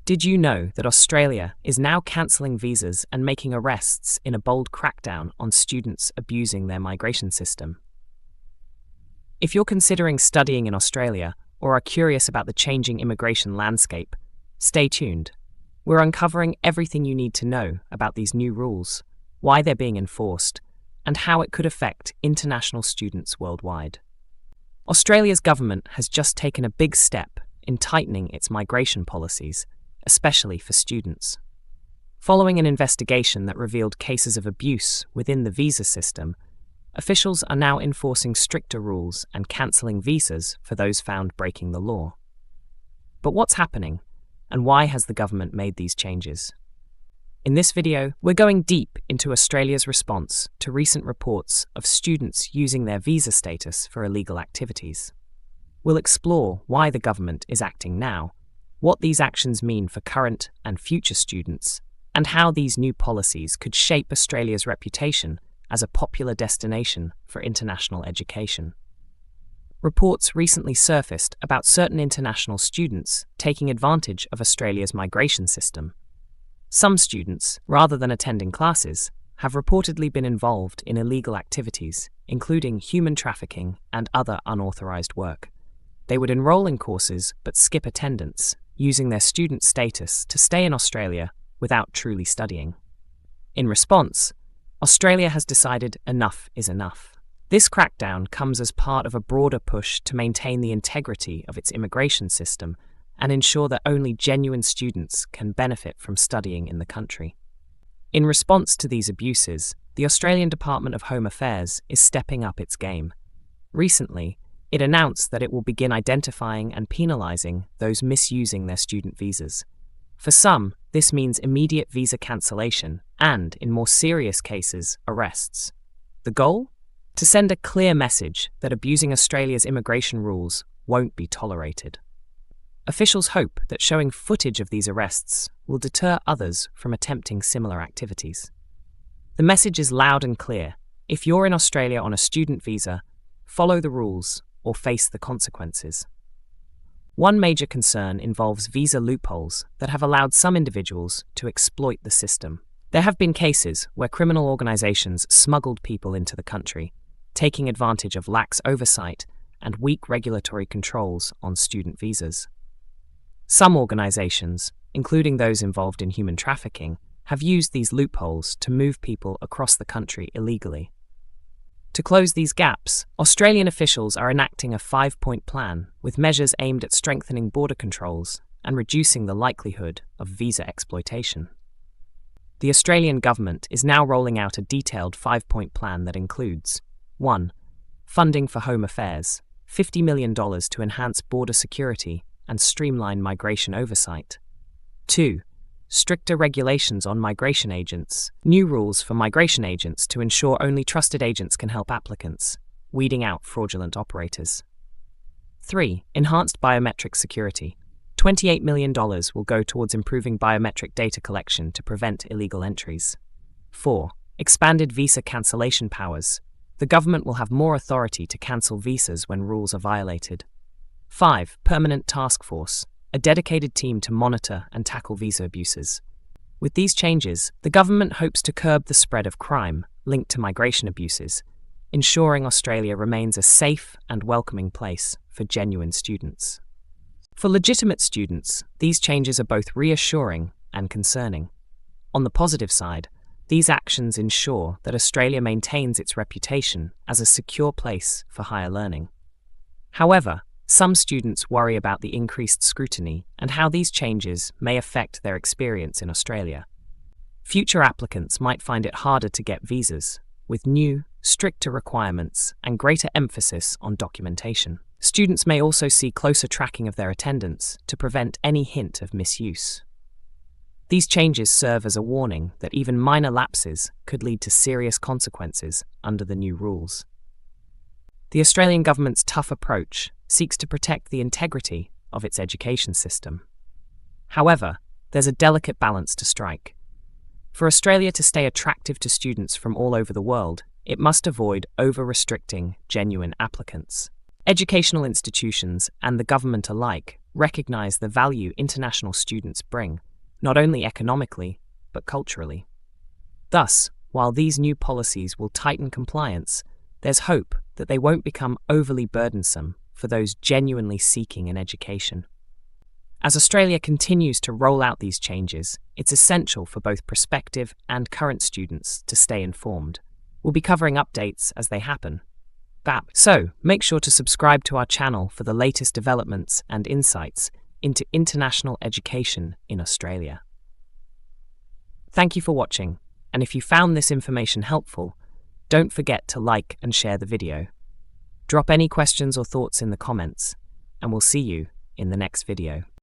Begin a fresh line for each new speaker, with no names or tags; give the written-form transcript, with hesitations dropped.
Did you know that Australia is now cancelling visas and making arrests in a bold crackdown on students abusing their migration system? If you're considering studying in Australia or are curious about the changing immigration landscape, stay tuned. We're uncovering everything you need to know about these new rules, why they're being enforced, and how it could affect international students worldwide. Australia's government has just taken a big step in tightening its migration policies, especially for students. Following an investigation that revealed cases of abuse within the visa system, officials are now enforcing stricter rules and cancelling visas for those found breaking the law. But what's happening, and why has the government made these changes? In this video, we're going deep into Australia's response to recent reports of students using their visa status for illegal activities. We'll explore why the government is acting now, what these actions mean for current and future students, and how these new policies could shape Australia's reputation as a popular destination for international education. Reports recently surfaced about certain international students taking advantage of Australia's migration system. Some students, rather than attending classes, have reportedly been involved in illegal activities, including human trafficking and other unauthorized work. They would enroll in courses but skip attendance, using their student status to stay in Australia without truly studying. In response, Australia has decided enough is enough. This crackdown comes as part of a broader push to maintain the integrity of its immigration system and ensure that only genuine students can benefit from studying in the country. In response to these abuses, the Australian Department of Home Affairs is stepping up its game. Recently, it announced that it will begin identifying and penalising those misusing their student visas. For some, this means immediate visa cancellation and, in more serious cases, arrests. The goal? To send a clear message that abusing Australia's immigration rules won't be tolerated. Officials hope that showing footage of these arrests will deter others from attempting similar activities. The message is loud and clear. If you're in Australia on a student visa, follow the rules or face the consequences. One major concern involves visa loopholes that have allowed some individuals to exploit the system. There have been cases where criminal organisations smuggled people into the country, taking advantage of lax oversight and weak regulatory controls on student visas. Some organisations, including those involved in human trafficking, have used these loopholes to move people across the country illegally. To close these gaps, Australian officials are enacting a 5-point plan with measures aimed at strengthening border controls and reducing the likelihood of visa exploitation. The Australian government is now rolling out a detailed 5-point plan that includes 1. Funding for Home Affairs, $50 million to enhance border security and streamline migration oversight. 2. Stricter regulations on migration agents, new rules for migration agents to ensure only trusted agents can help applicants, weeding out fraudulent operators. 3. Enhanced biometric security. $28 million will go towards improving biometric data collection to prevent illegal entries. 4. Expanded visa cancellation powers. The government will have more authority to cancel visas when rules are violated. 5. Permanent task force, a dedicated team to monitor and tackle visa abuses. With these changes, the government hopes to curb the spread of crime linked to migration abuses, ensuring Australia remains a safe and welcoming place for genuine students. For legitimate students, these changes are both reassuring and concerning. On the positive side, these actions ensure that Australia maintains its reputation as a secure place for higher learning. However, some students worry about the increased scrutiny and how these changes may affect their experience in Australia. Future applicants might find it harder to get visas, with new, stricter requirements and greater emphasis on documentation. Students may also see closer tracking of their attendance to prevent any hint of misuse. These changes serve as a warning that even minor lapses could lead to serious consequences under the new rules. The Australian government's tough approach seeks to protect the integrity of its education system. However, there's a delicate balance to strike. For Australia to stay attractive to students from all over the world, it must avoid over-restricting genuine applicants. Educational institutions and the government alike recognise the value international students bring, not only economically, but culturally. Thus, while these new policies will tighten compliance, there's hope that they won't become overly burdensome for those genuinely seeking an education. As Australia continues to roll out these changes, it's essential for both prospective and current students to stay informed. We'll be covering updates as they happen. So, make sure to subscribe to our channel for the latest developments and insights into international education in Australia. Thank you for watching, and if you found this information helpful, don't forget to like and share the video. Drop any questions or thoughts in the comments, and we'll see you in the next video.